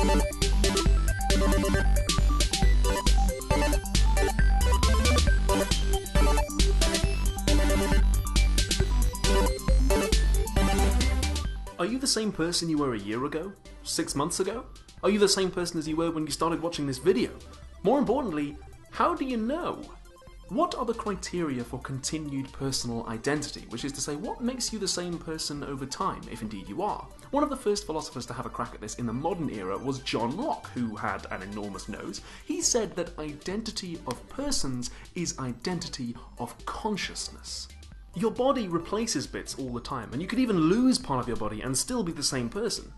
Are you the same person you were a year ago? 6 months ago? Are you the same person as you were when you started watching this video? More importantly, how do you know? What are the criteria for continued personal identity, which is to say, what makes you the same person over time, if indeed you are? One of the first philosophers to have a crack at this in the modern era was John Locke, who had an enormous nose. He said that identity of persons is identity of consciousness. Your body replaces bits all the time, and you could even lose part of your body and still be the same person.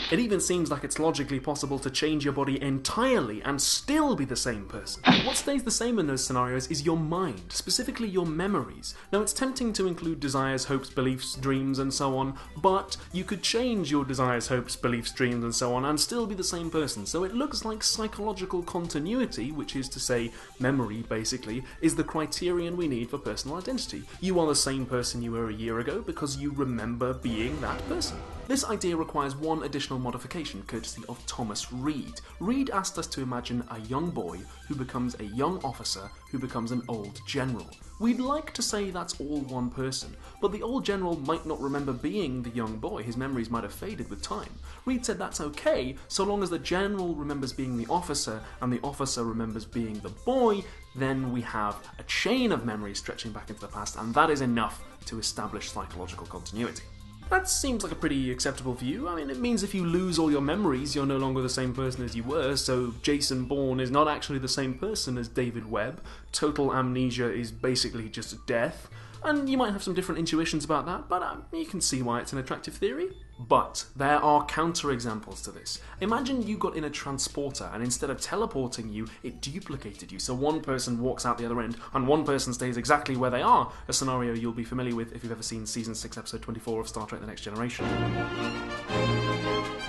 It even seems like it's logically possible to change your body entirely and still be the same person. What stays the same in those scenarios is your mind, specifically your memories. Now, it's tempting to include desires, hopes, beliefs, dreams, and so on, but you could change your desires, hopes, beliefs, dreams, and so on and still be the same person. So it looks like psychological continuity, which is to say memory, basically, is the criterion we need for personal identity. You are the same person you were a year ago because you remember being that person. This idea requires one additional modification, courtesy of Thomas Reid. Reid asked us to imagine a young boy who becomes a young officer who becomes an old general. We'd like to say that's all one person, but the old general might not remember being the young boy. His memories might have faded with time. Reid said that's okay, so long as the general remembers being the officer and the officer remembers being the boy, then we have a chain of memories stretching back into the past, and that is enough to establish psychological continuity. That seems like a pretty acceptable view. I mean, it means if you lose all your memories, you're no longer the same person as you were, so Jason Bourne is not actually the same person as David Webb. Total amnesia is basically just death. And you might have some different intuitions about that, but you can see why it's an attractive theory. But there are counterexamples to this. Imagine you got in a transporter and instead of teleporting you, it duplicated you. So one person walks out the other end and one person stays exactly where they are, a scenario you'll be familiar with if you've ever seen Season 6, Episode 24 of Star Trek The Next Generation.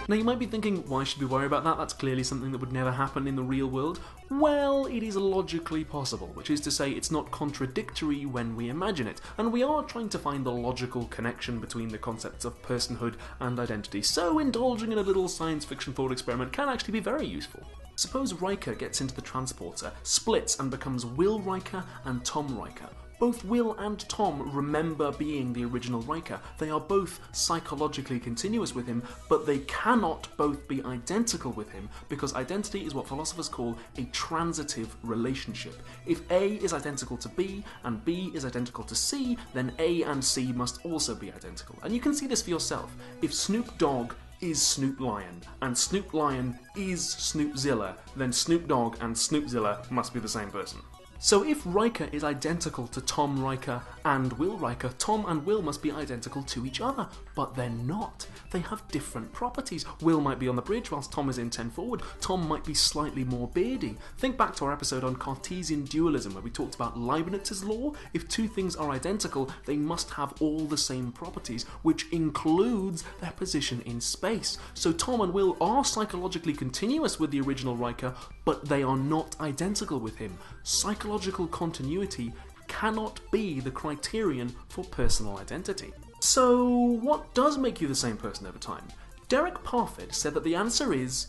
Now you might be thinking, why should we worry about that? That's clearly something that would never happen in the real world. Well, it is logically possible, which is to say it's not contradictory when we imagine it, and we are trying to find the logical connection between the concepts of personhood and identity, so indulging in a little science fiction thought experiment can actually be very useful. Suppose Riker gets into the transporter, splits and becomes Will Riker and Tom Riker. Both Will and Tom remember being the original Riker. They are both psychologically continuous with him, but they cannot both be identical with him because identity is what philosophers call a transitive relationship. If A is identical to B and B is identical to C, then A and C must also be identical. And you can see this for yourself. If Snoop Dogg is Snoop Lion, and Snoop Lion is Snoopzilla, then Snoop Dogg and Snoopzilla must be the same person. So if Riker is identical to Tom Riker and Will Riker, Tom and Will must be identical to each other, but they're not. They have different properties. Will might be on the bridge whilst Tom is in 10 forward. Tom might be slightly more beardy. Think back to our episode on Cartesian dualism where we talked about Leibniz's law. If two things are identical, they must have all the same properties, which includes their position in space. So Tom and Will are psychologically continuous with the original Riker, but they are not identical with him. Psychological continuity cannot be the criterion for personal identity. So, what does make you the same person over time? Derek Parfit said that the answer is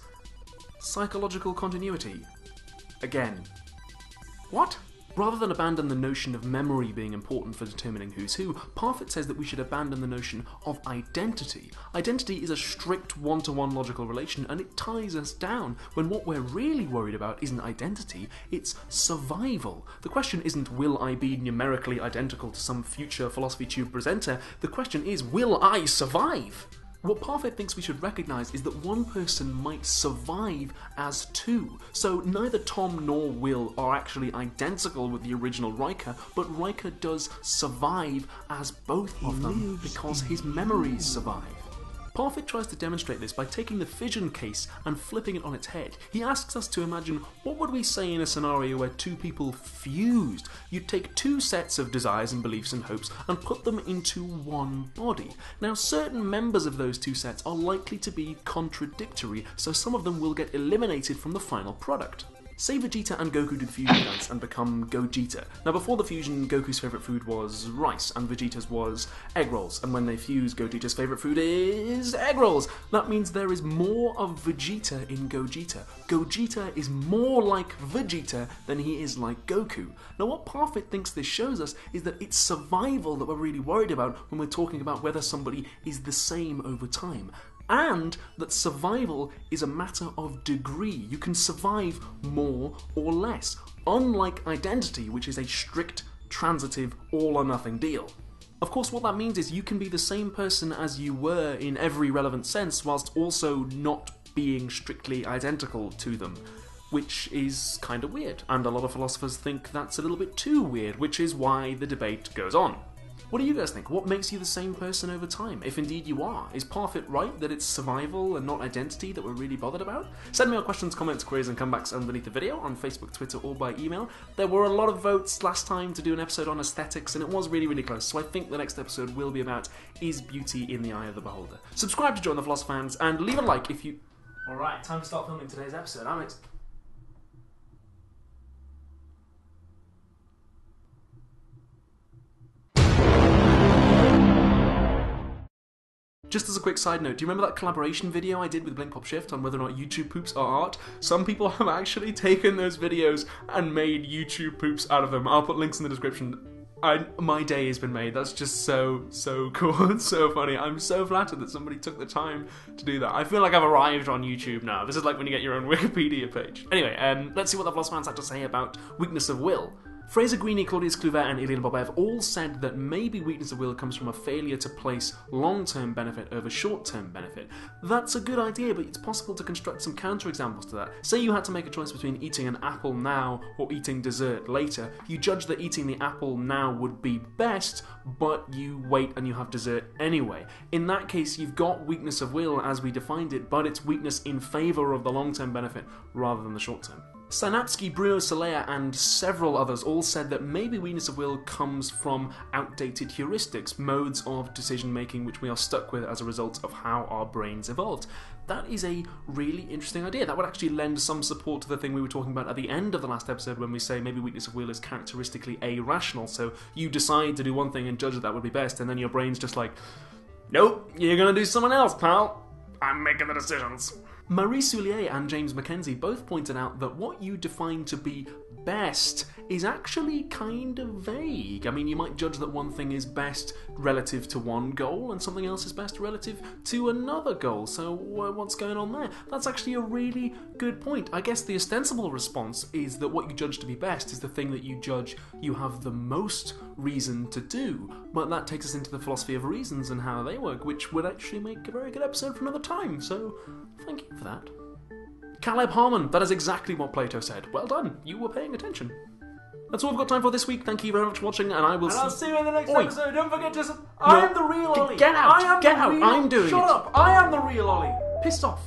psychological continuity. Again. What? Rather than abandon the notion of memory being important for determining who's who, Parfit says that we should abandon the notion of identity. Identity is a strict one-to-one logical relation and it ties us down, when what we're really worried about isn't identity, it's survival. The question isn't will I be numerically identical to some future Philosophy Tube presenter, the question is will I survive? What Parfit thinks we should recognise is that one person might survive as two. So neither Tom nor Will are actually identical with the original Riker, but Riker does survive as both of them because his memories survive. Parfit tries to demonstrate this by taking the fission case and flipping it on its head. He asks us to imagine what would we say in a scenario where two people fused. You'd take two sets of desires and beliefs and hopes and put them into one body. Now certain members of those two sets are likely to be contradictory, so some of them will get eliminated from the final product. Say Vegeta and Goku do the fusion dance and become Gogeta. Now before the fusion, Goku's favourite food was rice and Vegeta's was egg rolls, and when they fuse, Gogeta's favourite food is egg rolls. That means there is more of Vegeta in Gogeta. Gogeta is more like Vegeta than he is like Goku. Now what Parfit thinks this shows us is that it's survival that we're really worried about when we're talking about whether somebody is the same over time. And that survival is a matter of degree. You can survive more or less, unlike identity, which is a strict, transitive, all-or-nothing deal. Of course, what that means is you can be the same person as you were in every relevant sense, whilst also not being strictly identical to them, which is kind of weird, and a lot of philosophers think that's a little bit too weird, which is why the debate goes on. What do you guys think? What makes you the same person over time, if indeed you are? Is Parfit right that it's survival and not identity that we're really bothered about? Send me your questions, comments, queries and comebacks underneath the video on Facebook, Twitter or by email. There were a lot of votes last time to do an episode on aesthetics and it was really, really close, so I think the next episode will be about is beauty in the eye of the beholder. Subscribe to join the Philosophans and leave a like if you... Alright, time to start filming today's episode, I'm it. Just as a quick side note, do you remember that collaboration video I did with Blink Pop Shift on whether or not YouTube poops are art? Some people have actually taken those videos and made YouTube poops out of them. I'll put links in the description. My day has been made. That's just so cool. It's so funny. I'm so flattered that somebody took the time to do that. I feel like I've arrived on YouTube now. This is like when you get your own Wikipedia page. Anyway, let's see what the Philosophers had to say about weakness of will. Fraser Greene, Claudius Kluwer and Ilan Bobev all said that maybe weakness of will comes from a failure to place long-term benefit over short-term benefit. That's a good idea, but it's possible to construct some counterexamples to that. Say you had to make a choice between eating an apple now or eating dessert later. You judge that eating the apple now would be best, but you wait and you have dessert anyway. In that case, you've got weakness of will as we defined it, but it's weakness in favour of the long-term benefit rather than the short-term. Sanatsky, Bruno Solea and several others all said that maybe weakness of will comes from outdated heuristics, modes of decision making which we are stuck with as a result of how our brains evolved. That is a really interesting idea. That would actually lend some support to the thing we were talking about at the end of the last episode when we say maybe weakness of will is characteristically irrational, so you decide to do one thing and judge that would be best, and then your brain's just like, nope, you're gonna do someone else, pal. I'm making the decisions. Marie Soulier and James Mackenzie both pointed out that what you define to be best is actually kind of vague. I mean, you might judge that one thing is best relative to one goal and something else is best relative to another goal. So what's going on there? That's actually a really good point. I guess the ostensible response is that what you judge to be best is the thing that you judge you have the most reason to do. But that takes us into the philosophy of reasons and how they work, which would actually make a very good episode for another time. So thank you for that. Caleb Harmon, that is exactly what Plato said. Well done, you were paying attention. That's all I've got time for this week. Thank you very much for watching, and I'll see you in the next episode. Don't forget to... I am the real Ollie. Get out. Get out. I'm doing it. Shut up. I am the real Ollie. Pissed off.